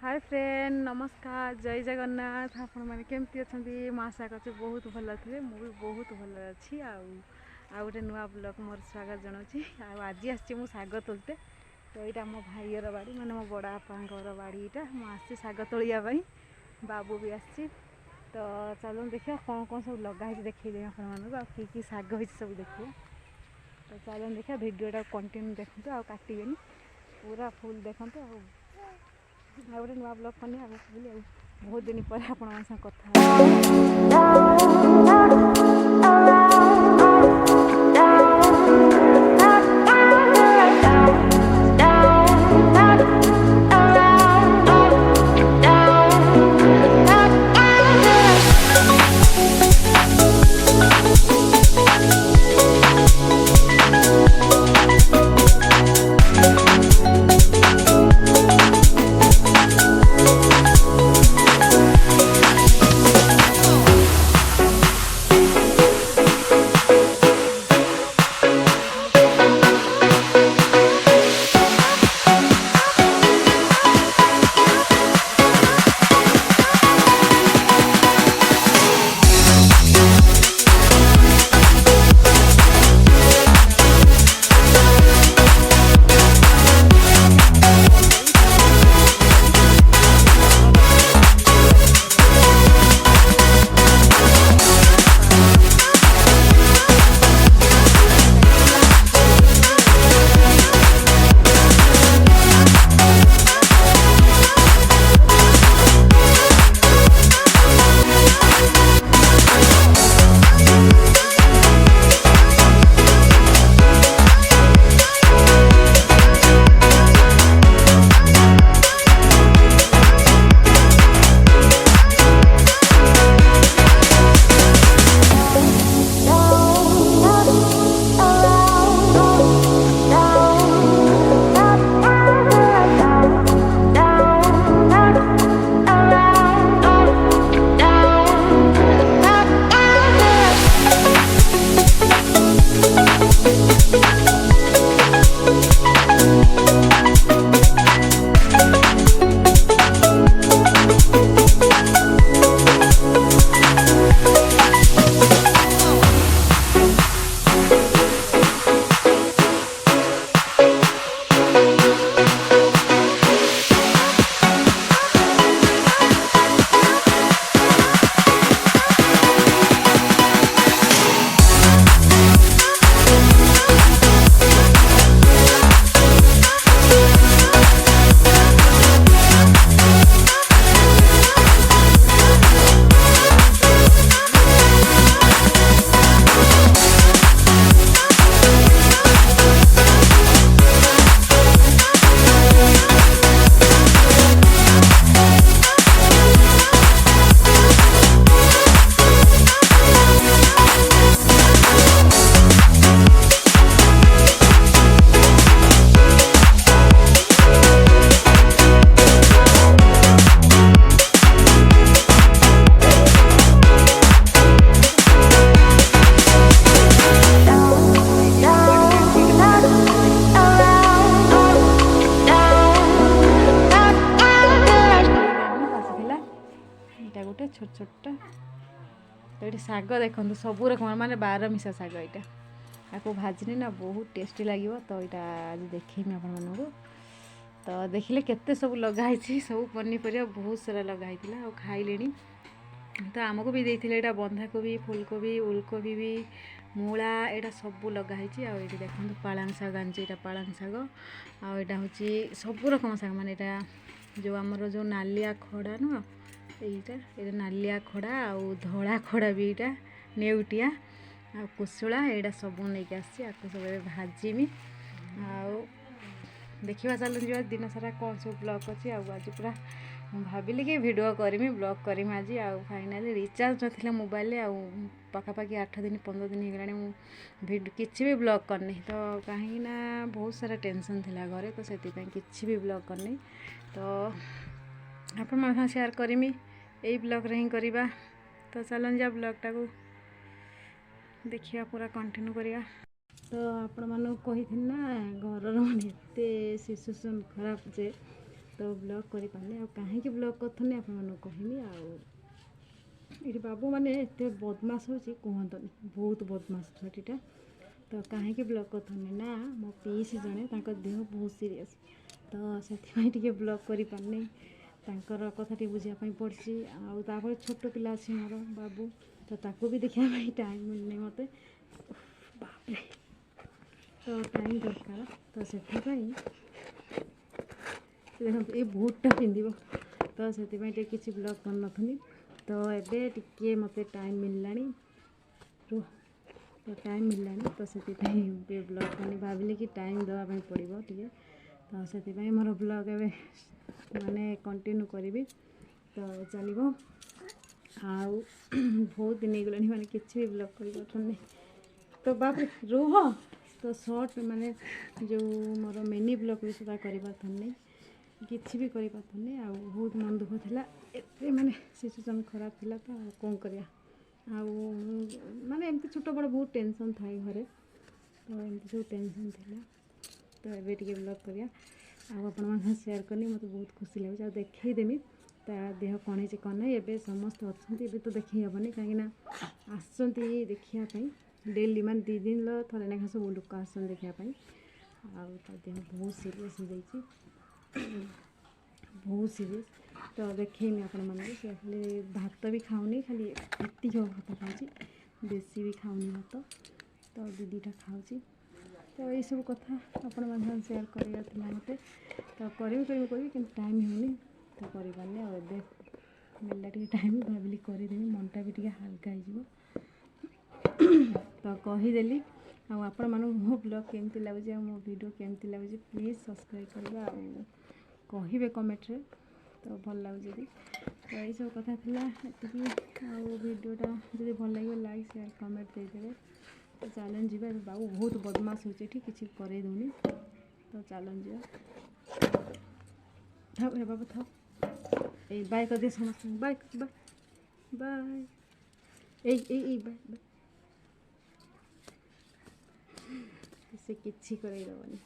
Hi friend नमस्कार जय जगन्नाथ आपण मैंने केमती अच्छा मैं आशा कर बहुत भल थे मुझे बहुत भल अच्छी आ गोटे नुआ ब्लॉग मोर स्वागत जनावि आज आसी शाग तोलते तो यहाँ मो भाईर बाड़ी माने मो बड़ बापार बाड़ी यहाँ आसी शाग तोलियापाई बाबू भी आसी तो चलो देखिए कौन कौन सब लगा देखिए आप कि शाग हो सब देखिए तो चलो देखिए भिडियोटा कंटिन्यू देखते आ काटे पूरा फुल देखते गोटे नुआ ब्लॉग कनी आगे बहुत दिन पर आपण कथा गोटे छोट छोटा तो ये शाग देखो सब रकम माने 12 मिशा शाग यहाँ आपको भाजनी ना बहुत टेस्टी लगे तो यहाँ आज देखेमी आपण मानू तो देखिले केते सब लगाई सब पनीपरिया बहुत सारा लगाई और खाइले तो आमको भी देते यहाँ बंधाकोबी फुलकोबी उलकोबी भी मूला यहाँ सब लगाई आठ देखो पालंग शाग आनी यहाँ पालंग शाग आटा हूँ सब रकम शाग माने जो आमर जो नालिया खड़ा नुह यहाँ नालिया खड़ा आउ धड़ा खड़ा भी यहाँ नेउटिया आ कुशुला यहाँ सब नहीं आपको सब भाजमी देखा चलो दिन सारा कौन सब ब्लॉग अच्छी आज पूरा भाविली कि वीडियो करमी ब्लॉग करमी आज फाइनाली रिचार्ज ना मोबाइल पाखापाखि 8 दिन 15 दिन हो किसी भी ब्लॉग करनी तो कहीं बहुत सारा टेंशन थिला घरे तो से किसी भी ब्लॉग करनी तो आपण शेयर करमी यही ब्लॉग रे ही करवा तो चलन जा ब्लॉगटा को देखिए पूरा कंटिन्यू करिया। तो आपण मानक कही ना घर माने एते सिचुएशन खराब जे तो ब्लॉग कर कहीं ब्लॉग करथुनी आपन कहमी ये बाबू मैंने एत बदमाश हो कहतनी बहुत बदमाश छुटीटा तो कहीं ब्लॉग करथुनी ना मो पीसी जड़े देह बहुत सीरीयस तो से ब्लॉग कर पारनी तांकर कथा बुझापी पड़ी आपर छोट पिला अच्छी मोर बाबू तो ताकू भी देखा टाइम मिलनी मत बापरे तो टाइम दरकार तो से देखो ये बुटटा पिंध तो से किसी ब्लॉग कर नी तो एबे टिके मत टाइम मिललानी रुह तो टाइम मिललानी तो से ब्लॉग करनी भाविली कि टाइम देवाई पड़ो टे तो से मोर ब्लॉग एवं माने कंटिन्यू करी तो चलो आउ बहुत दिन गलानी माने किसी भी ब्लॉग कर तो बाप रुह तो शॉर्ट माने जो मोर मिनी ब्लॉग भी सुधा कर किसी भी कर बहुत मन दुख था एत माने सिचुएसन खराब थिला तो कौन करिया माने एमती छोट बड़ बहुत टेंशन थाए घरे तो एमती सब टेंशन थिला तो एबे टिके ब्लॉग करिया आपण शेयर करनी मत बहुत खुशी लगे देखदेमी ता देह कौन है कौन है एबे समस्त अच्छा तो देखी हेनी कहीं आसती देखापी डेली मान 2 दिन थे ना सब लोक आस देखापी देह बहुत सीरीयस हो जाइए बहुत सीरीयस तो देखेमी आपण मानक से खाली भात भी खाऊनी खाली एति भात खाऊँ बेसी भी खाऊनी भात तो दीदीटा खाऊँ तो ये सब कथा आपण शेयर करार मत तो करी कि टाइम होनी तो करपारे और मिलला टे टाइम भाविली करदेवी मनटा भी टे हाल्का हो तो कहीदेली आपण मानू मो ब्लॉग केमती लगुच मो वीडियो केमती लगुच प्लीज सब्सक्राइब करवा कहे कमेंट रे तो भल लगुच तो ये सब कथा ये वीडियोटा जब भल लगे लाइक शेयर कमेंट देदेवे तो चलन जी बाबू बहुत बदमाश हो किसी करे दूनी तो चलन जी था बाबू था ए बाय कर दे समस्त बाय बाय बाय ए बाय बाय से किसी करे दबनी।